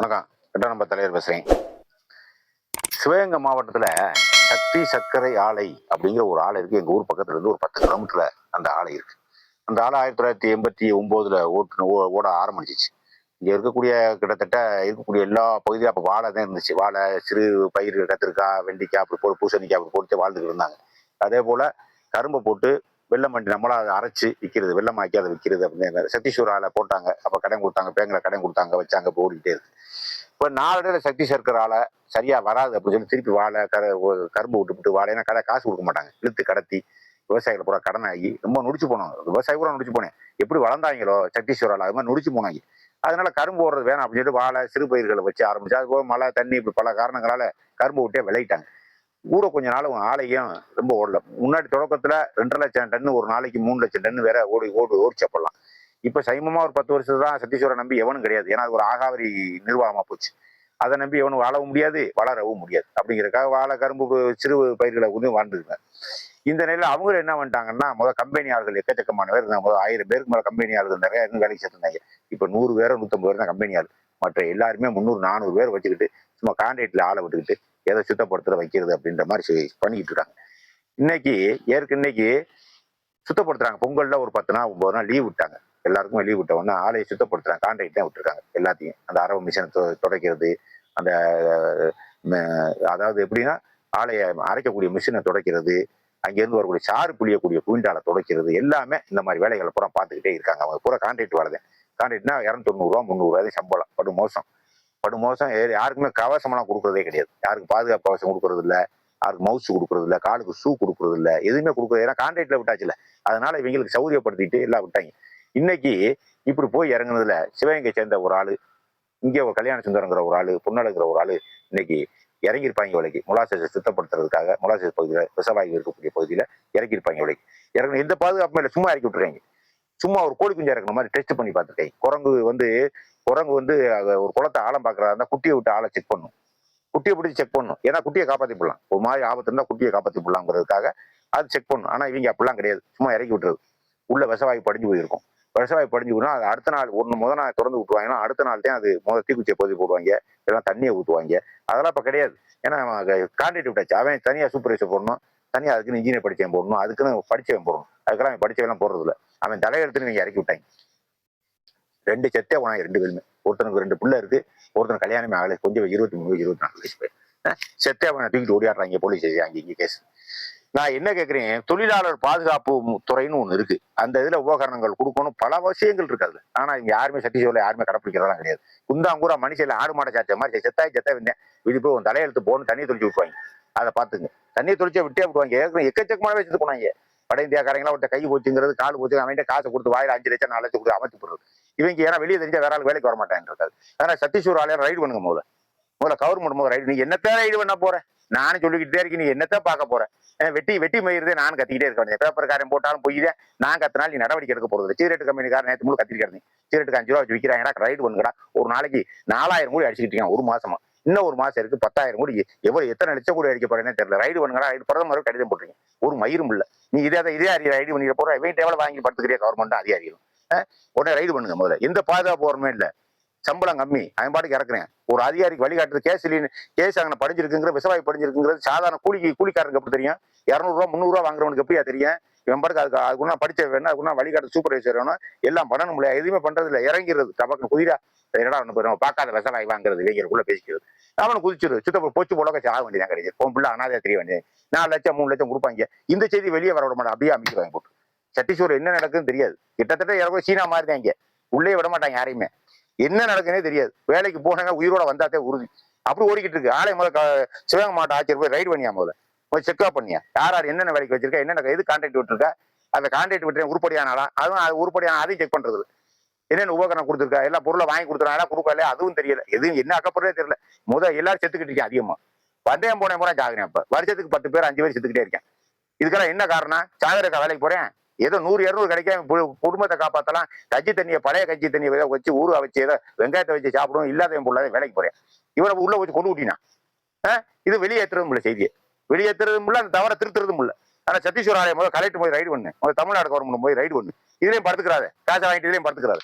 வணக்கம். நம்ம தலைவர் பேசுறேன். சிவகங்கை மாவட்டத்துல சக்தி சர்க்கரை ஆலை அப்படிங்கிற ஒரு ஆலை இருக்கு. எங்க ஊர் பக்கத்துல இருந்து ஒரு 10 கிலோமீட்டர்ல அந்த ஆலை இருக்கு. அந்த ஆலை 1989 ஓட ஆரம்பிச்சிச்சு. இங்க இருக்கக்கூடிய கிட்டத்தட்ட இருக்கக்கூடிய எல்லா பகுதியும் அப்ப வாழை தான் இருந்துச்சு. வாழை, சிறு பயிர், கத்திரிக்காய், வெண்டிக்காய், அப்படி போட்டு பூசணிக்காய் அப்படி போட்டு வாழ்ந்துட்டு இருந்தாங்க. அதே போல கரும்பை போட்டு வெள்ளம் வண்டி நம்மளா அதை அரைச்சு விற்கிறது, வெள்ளமாக்கி அதை விற்கிறது அப்படின்னு சத்தீஸ்வர ஆலை போட்டாங்க. அப்ப கடன் கொடுத்தாங்க, பேங்கில் கடன் கொடுத்தாங்க, வச்சாங்க, இப்போ ஓடிக்கிட்டே இருக்கு. இப்போ நாளடைவில் சக்தி சர்க்கரை ஆலை சரியா வராது அப்படின்னு சொல்லி திருப்பி வாழை கரும்பு விட்டுவிட்டு வாழைனா காசு கொடுக்க மாட்டாங்க, இழுத்து கடத்தி விவசாயிகளை பூரா கடன் ஆகி ரொம்ப நொடிச்சு போனோம். விவசாயி பூரா நொடிச்சு போனேன். எப்படி வளர்ந்தாங்களோ சத்தீஸ்வர ஆலை அது மாதிரி நொடிச்சு போனாங்க. அதனால கரும்பு ஓடுறது வேணாம் அப்படின்னு சொல்லிட்டு வாழை சிறு பயிர்களை வச்சு ஆரம்பிச்சு, அது போக மழை தண்ணி இப்படி பல காரணங்களால கரும்பு விட்டே விளையிட்டாங்க. கூட கொஞ்ச நாள் ஆலையும் ரொம்ப ஓடல. முன்னாடி தொடக்கத்துல 2,00,000 டன்னு ஒரு நாளைக்கு 3,00,000 டன்னு வேற ஓடிச்சப்படலாம். இப்ப சைமமா ஒரு 10 வருஷம் தான் சத்தீஸ்வரை நம்பி எவனும் கிடையாது. ஏன்னா அது ஒரு ஆகாவரி நிர்வாகமா போச்சு. அதை நம்பி எவனும் வாழவும் முடியாது, வளரவும் முடியாது. அப்படிங்கிறக்காக வாழை, கரும்பு, சிறு பயிர்களை வந்து வாழ்ந்துருக்காங்க. இந்த நிலையில அவங்க என்ன பண்ணிட்டாங்கன்னா, கம்பெனி ஆளுகள் எக்கச்சக்கமான பேர் இருந்தாங்க. 1000 பேருக்கு மேல கம்பெனி ஆளுகள் நிறைய இருந்து வேலைக்கு சேர்த்துருந்தாங்க. இப்ப 100 பேர் 150 பேர் தான் கம்பெனி ஆள். மற்ற எல்லாருமே 300 400 பேர் வச்சுக்கிட்டு சும்மா கான்ட்ராக்ட்ல ஆளை விட்டுக்கிட்டு எதை சுத்தப்படுத்துற வைக்கிறது அப்படின்ற மாதிரி பண்ணிக்கிட்டு இருக்காங்க. இன்னைக்கு சுத்தப்படுத்துறாங்க. பொங்கல்ல ஒரு 10 நாள் 9 நாள் லீவ் விட்டாங்க. எல்லாருக்குமே லீவ் விட்ட உடனே ஆலையை சுத்தப்படுத்துறாங்க. கான்ட்ராக்ட் தான் விட்டுருக்காங்க எல்லாத்தையும். அந்த அரவு மிஷினை துடைக்கிறது, அந்த அதாவது எப்படின்னா ஆலையை அரைக்கக்கூடிய மிஷினை துடைக்கிறது, அங்கேருந்து வரக்கூடிய சாறு புளியக்கூடிய குவிண்டாலை துடைக்கிறது, எல்லாமே இந்த மாதிரி வேலைகளை பூரா பார்த்துக்கிட்டே இருக்காங்க. அவங்க பூரா கான்ட்ராக்ட் வேலை தான். கான்ட்ராக்ட்னா 290 300 சம்பளம். படு மோசம் யாருக்குமே கவசமெல்லாம் கொடுக்கறதே கிடையாது. யாருக்கு பாதுகாப்பு கவசம் கொடுக்கறது இல்லை, யாருக்கு மவுஸ் கொடுக்கறது இல்லை, காலுக்கு ஷூ கொடுக்கறது இல்லை, எதுவுமே கொடுக்கறது. ஏன்னா கான்ட்ராக்ட்ல விட்டாச்சுல, அதனால இவங்களுக்கு சௌரியப்படுத்திட்டு எல்லாம் விட்டாங்க. இன்னைக்கு இப்படி போய் இறங்குனதுல சிவகங்கை சேர்ந்த ஒரு ஆளு, இங்கே ஒரு கல்யாண சுந்தரங்கிற ஒரு ஆளு, பொன்னழுங்கிற ஒரு ஆளு இன்னைக்கு இறங்கியிருப்பாங்க விலைக்கு. முலாசை சுத்தப்படுத்துறதுக்காக முலாசை பகுதியில விஷவாயு இருக்கக்கூடிய பகுதியில இறங்கியிருப்பாங்க விலைக்கு. இறங்கணும் எந்த பாதுகாப்புமே இல்லை, சும்மா இறக்கி விட்டுறாங்க. சும்மா ஒரு கோழி குஞ்சு இறக்குற மாதிரி டெஸ்ட் பண்ணி பார்த்துருக்கேன். குரங்கு வந்து ஒரு குளத்தை ஆழம் பார்க்கறதா இருந்தா குட்டியை விட்டு ஆளை செக் பண்ணும். குட்டியை பிடிச்சி செக் பண்ணும். ஏன்னா குட்டியை காப்பாற்றி போடலாம். ஒரு மாதிரி ஆபத்து இருந்தா குட்டியை காப்பாற்றி போடலாங்கிறதுக்காக அது செக் பண்ணும். ஆனா இவங்க அப்படிலாம் கிடையாது, சும்மா இறக்கி விட்டுறது. உள்ள விஷவாயு படிஞ்சு போயிருக்கும். விஷவாயு படிஞ்சு போனா அது அடுத்த நாள் முதல் நாள் திறந்து விட்டுருவாங்கன்னா அடுத்த நாள் தான் அது தீக்குச்சியை பகுதி போடுவாங்க, எல்லாம் தண்ணியை ஊற்றுவாங்க. அதெல்லாம் இப்ப கிடையாது. ஏன்னா கான்ட்ராக்ட் விட்டாச்சு. அவன் தனியா சூப்பர்வைசர் போடணும், தனியா அதுக்குன்னு இன்ஜினியர் படிச்சவன் போடணும், அதுக்குன்னு படிச்சவன் போடணும். அதுக்கெல்லாம் அவன் படிச்சவெல்லாம் போடுறது இல்லை. அவன் தலையெடுத்துன்னு நீங்க இறக்கி விட்டாங்க. 2 செத்தே போனாங்க 2 பேருமே. ஒருத்தனுக்கு 2 பிள்ளை இருக்கு, ஒருத்தன் கல்யாணமே ஆகலை. கொஞ்சம் 23 24 வயசு பேர் செத்தே அவனை தூக்கிட்டு ஓடியாடுறாங்க போலீஸ் அங்கே இங்கே கேஸ். நான் என்ன கேட்கிறேன், தொழிலாளர் பாதுகாப்பு துறைன்னு ஒண்ணு இருக்கு. அந்த இதுல உபகரணங்கள் கொடுக்கணும், பல விஷயங்கள் இருக்கு அதுல. ஆனா இங்க யாருமே சட்டீஸ்வரில் யாருமே கடைப்பிடிக்கிறதெல்லாம் கிடையாது. குந்தாங்கூரா மனுஷன் ஆடு மாடை சாச்ச மாதிரி செத்தா வந்தேன் வீடு போய் உன் தலையெழுத்து போகணும், தண்ணியை தொளிச்சு விட்டுவாங்க. அதை பார்த்துங்க. தண்ணியை தொளிச்சா விட்டே விட்டுவாங்க. எக்கச்சக்கமான வச்சுட்டு போனாங்க. வட இந்தியாக்காரங்களா ஒருத்த கை போச்சுங்கிறது, கால் போச்சு, அவன்கிட்ட காசை கொடுத்து வாயில 5 லட்சம் 4 லட்சம் கொடுத்து அமைச்சு போடுறது. இவங்க ஏன்னா வெளியே தெரிஞ்சா வேற ஆள் வேலைக்கு வர மாட்டேன் இருக்காது. அதனால சத்தீஸ்வர ஆலையா ரைடு பண்ணுங்க. முதல்ல கவர்மெண்ட் ரைடு. நீ என்னத்தான் ரைடு பண்ண போற? நானும் சொல்லிக்கிட்டே இருக்கேன், நீ என்னத்தான் பார்க்க போற? வெட்டி மயிர்தே நானும் கத்திக்கிட்டே இருக்க வேண்டிய. பேப்பர்காரன் போட்டாலும் பொய்தே. நான் கத்தினாலும் நீ நடவடிக்கை எடுக்க போறது. சீரட்டு கம்பெனிக்காரன் நேற்று முழு கத்திட்டு கிடந்தேன். சீரட்டுக்கு 5 ரூபா வச்சு விற்கிறாங்கடா, ரைடு பண்ணுங்கடா. ஒரு நாளைக்கு 4000 கோடி அடிச்சுக்கிட்டு இருக்கான் ஒரு மாசமா. இன்னும் ஒரு மாசம் இருக்கு, 10,000 கோடி. எத்தனை லட்சம் கோடி அடிக்க போறேன்னு தெரியல. ரைடு பண்ணுங்கடா. பிரதமர் கடிதம் போட்டுருங்க. ஒரு மயிரும் இல்ல. நீ இதே ரைடு பண்ணிக்க போற. வெயிட் எவ்வளவு வாங்கி படுத்துக்கிறியா கவர்மெண்ட் அதிகாரிகளும். உடனே ரைடு பண்ணுங்க முதல்ல. எந்த பாதுகாப்பு போறமே இல்ல, சம்பளம் கம்மி, அவன் பாட்டுக்கு இறக்குறேன். ஒரு அதிகாரிக்கு வழிகாட்டுறது கேஸ் அங்கே படிஞ்சிருக்குங்கிற விஷவாயு படிஞ்சிருக்குங்கிறது சாதாரண கூலிக்காரருக்கு எப்படி தெரியும்? 200 ரூபா 300 ரூபா வாங்குறவனுக்கு எப்படியா தெரியும்? இவன் பாட்டுக்கு அதுக்குன்னா படிச்ச வேணும், அதுக்குன்னா வழிகாட்டு சூப்பர்வைசர் வேணும், எல்லாம் பண்ணணும் முடியாது. எதுவுமே பண்றது இல்லை. இறங்கிறது டபக்கு குதிரா என்னடா ஒன்று போயிடும் பார்க்காத விஷவாயு வாங்குறது, இவங்களுக்குள்ள பேசிக்கிறது. அவனை குதிச்சிரு சுத்த போச்சு போலக்க சாக வேண்டியதான் கிடையாது. உன் பிள்ளை அனாதையா தெரிய வேண்டியது. 4 லட்சம் 3 லட்சம் கொடுப்பாங்க. இந்த செய்தி வெளியே வர விட மாட்டான், அப்படியே அமைக்கிறாங்க போட்டு. சத்தீஸ்வரம் என்ன நடக்குதுன்னு தெரியாது. கிட்டத்தட்ட இறக்கும் சீனா மாதிரி தான். இங்க உள்ளே விட மாட்டாங்க யாரையுமே. என்ன நடக்குன்னே தெரியாது. வேலைக்கு போனாங்க உயிரோட வந்தாத்தே உறுதி. அப்படி ஓடிக்கிட்டு இருக்கு. ஆலை சிவகங்கை மாவட்ட ஆட்சியர் போய் ரைடு பண்ணியா முதல்ல செக்அப் பண்ணியா யார் என்னென்ன வேலைக்கு வச்சிருக்கா, என்னென்ன எது கான்ட்ராக்ட் விட்டுருக்கா, அந்த கான்ட்ராக்ட் விட்டு உருப்படியானாலா, அதுவும் அது உருப்படியான அதையும் செக் பண்றது. என்னென்ன உபகரணம் கொடுத்துருக்கா, எல்லா பொருளை வாங்கி கொடுத்துருக்காங்க, கொடுக்கல அதுவும் தெரியல. எதுவும் என்ன அக்கப்படுறதே தெரியல. எல்லாரும் செத்துக்கிட்டு இருக்கேன். அதிகமா வந்தேன் போனேன் போறேன் ஜாகிரேன். அப்ப வருஷத்துக்கு 10 பேர் 5 பேர் செத்துக்கிட்டே இருக்கேன். இதுக்கெல்லாம் என்ன காரணம்? சாகரக்கா வேலைக்கு போறேன், ஏதோ 100 200 கிடைக்காம குடும்பத்தை காப்பாத்தலாம். கஞ்சி தண்ணியை பழைய கஞ்சி தண்ணியை வச்சு ஊற வச்சு ஏதோ வெங்காயத்தை வச்சு சாப்பிடும் இல்லாத பொருளாத வேலைக்கு போறேன். இவனை உள்ள வச்சு கொண்டு விட்டினா இது வெளியேற்றுறதும் இல்லை. செய்தியை வெளியேற்றுறதும் இல்லை, அந்த தவறை திருத்துறதும் இல்லை. ஆனா சத்தீஸ்வர ஆலயம் கலெக்டர் போய் ரைடு பண்ணு, தமிழ்நாடு கவர்மெண்ட் போய் ரைடு பண்ணு. இதுலயும் படுத்துக்கிறாரு, காசை வாங்கிட்டு இதுலயும் படுத்துக்கிறாரு.